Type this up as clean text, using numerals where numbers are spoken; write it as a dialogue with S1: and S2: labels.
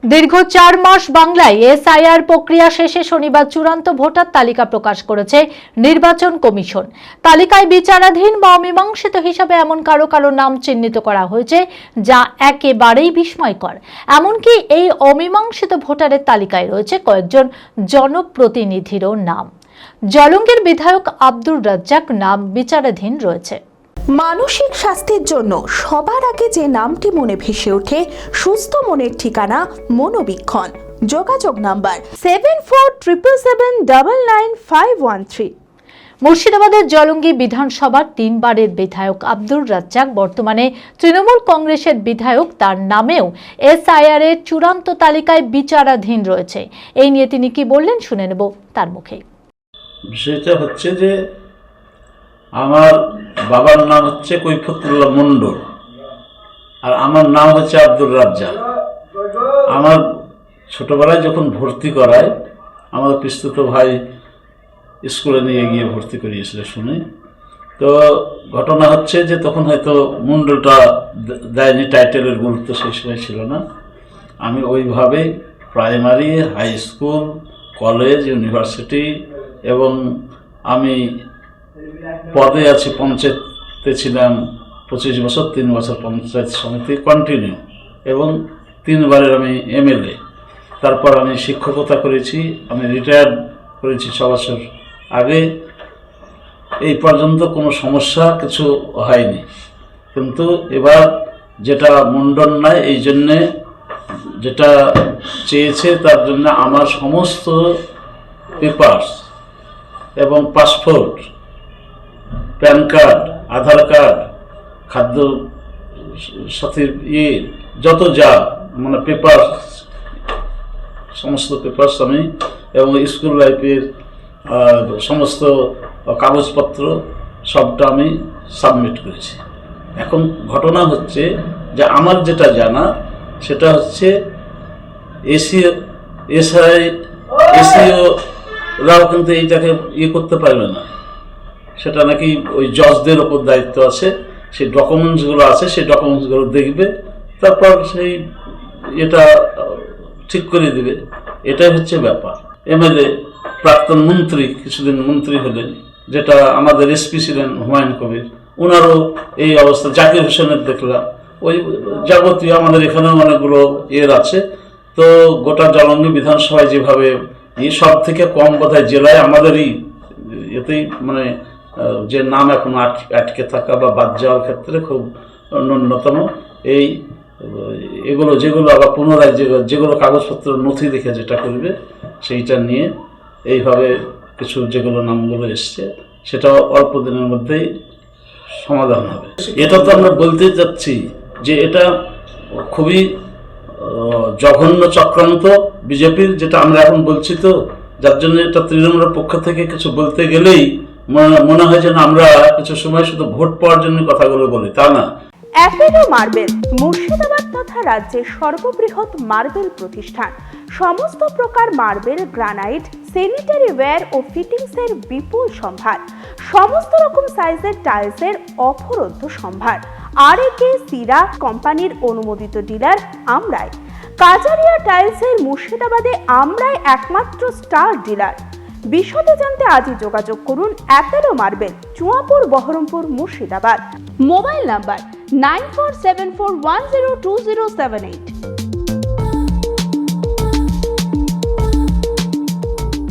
S1: দীর্ঘ 4 মাস বাংলায় এসআইআর প্রক্রিয়া শেষে শনিবার চূড়ান্ত ভোটার তালিকা প্রকাশ করেছে নির্বাচন কমিশন। তালিকায় বিচারাধীন বা অমীমাংসিত হিসাবে এমন কারো নাম চিহ্নিত করা হয়েছে যা একেবারেই বিস্ময়কর। এমনকি এই অমীমাংসিত ভোটারের তালিকায় রয়েছে কয়েকজন জনপ্রতিনিধিরও নাম। জলঙ্গির বিধায়ক আব্দুর রাজ্জাক নাম বিচারাধীন রয়েছে।
S2: মানসিক স্বাস্থ্যের জন্য সবার আগে যে নামটি মনে ভেসে ওঠে সুস্থ মনের ঠিকানা মনোবীক্ষণ। যোগাযোগ নাম্বার 7477799513।
S1: মুর্শিদাবাদের জলঙ্গি বিধানসভার 3 বারের বিধায়ক আব্দুর রাজ্জাক বর্তমানে তৃণমূল কংগ্রেসের বিধায়ক। তার নামেও এসআইআর এর চূড়ান্ত তালিকায় বিচারাধীন রয়েছে। এই নিয়ে তিনি কি বললেন শুনে নেব তার মুখে।
S3: বিষয়টা হচ্ছে যে আমার বাবার নাম হচ্ছে কৈফতুল্লাহ মন্ডল আর আমার নাম হচ্ছে আব্দুর রাজ্জাক। আমার ছোটবেলায় যখন ভর্তি করায় আমার পিস্তুত ভাই স্কুলে নিয়ে গিয়ে ভর্তি করিয়েছিল শুনে, তো ঘটনা হচ্ছে যে তখন হয়তো মন্ডলটা দেয়নি, টাইটেলের গুরুত্ব সেই সময় ছিল না। আমি ওইভাবেই primary, high school, college, university এবং আমি পদে আছি, পঞ্চায়েতে ছিলাম 25 বছর, 3 বছর পঞ্চায়েত সমিতি কন্টিনিউ এবং 3 বারের আমি এমএলএ। তারপর আমি শিক্ষকতা করেছি, আমি রিটায়ার্ড করেছি 6 বছর আগে। এই পর্যন্ত কোনো সমস্যা কিছু হয়নি, কিন্তু এবার যেটা মন্ডল নাই, এই জন্যে যেটা চেয়েছে তার জন্য আমার সমস্ত পেপারস এবং পাসপোর্ট, প্যান কার্ড, আধার কার্ড, খাদ্য সাথীর যত যা মানে পেপার, সমস্ত পেপারস আমি এবং স্কুল লাইফের সমস্ত কাগজপত্র সবটা আমি সাবমিট করেছি। এখন ঘটনা হচ্ছে যে আমার যেটা জানা সেটা হচ্ছে এসিওরাও কিন্তু এইটাকে করতে পারবে না, সেটা নাকি ওই জজদের ওপর দায়িত্ব আছে। সেই ডকুমেন্টসগুলো আছে, সেই ডকুমেন্টসগুলো দেখবে, তারপর সেই এটা ঠিক করে দেবে। এটাই হচ্ছে ব্যাপার। এমএলএ, প্রাক্তন মন্ত্রী, কিছুদিন মন্ত্রী হলেন, যেটা আমাদের এসপি ছিলেন হুমায়ুন কবির, ওনারও এই অবস্থা। জাকির হোসেনের দেখলাম, ওই যাবতীয় আমাদের এখানেও অনেকগুলো আছে। তো গোটা জলঙ্গি বিধানসভায় যেভাবে সব থেকে কম বোধহয় জেলায় আমাদেরই এতেই মানে যে নাম এখন আটকে থাকা বা বাদ যাওয়ার ক্ষেত্রে খুব ন্যূনতম। এগুলো যেগুলো আবার পুনরায় যেগুলো কাগজপত্র নথি দেখে যেটা করবে সেইটা নিয়ে এইভাবে কিছু যেগুলো নামগুলো এসছে সেটা অল্প দিনের মধ্যেই সমাধান হবে। এটা তো আমরা বলতে যাচ্ছি যে এটা খুবই জঘন্য চক্রান্ত বিজেপির, যেটা আমরা এখন বলছি। তো যার জন্য এটা তৃণমূলের পক্ষ থেকে কিছু বলতে গেলেই মনে হয় যেন আমরা কিছু সময় শুধু ভোট পাওয়ার জন্য কথাগুলো বলি, তা না।
S2: অ্যাপেলো মার্বেল মুর্শিদাবাদ তথা রাজ্যের সর্ববৃহৎ মার্বেল প্রতিষ্ঠান। সমস্ত প্রকার মার্বেল, গ্রানাইট, স্যানিটারি ওয়্যার ও ফিটিংসের বিপুল সম্ভার, সমস্ত রকম সাইজের টাইলসের অফুরন্ত সম্ভার। আর.এ.কে সিরা কোম্পানির অনুমোদিত ডিলার আমরাই। কাজারিয়া টাইলসের মুর্শিদাবাদে আমরাই একমাত্র স্টার ডিলার। বিশদে জানতে আজই যোগাযোগ করুন Apollo marble, Chuapur, Baharampur, Murshidabad. Mobile number 9474102078।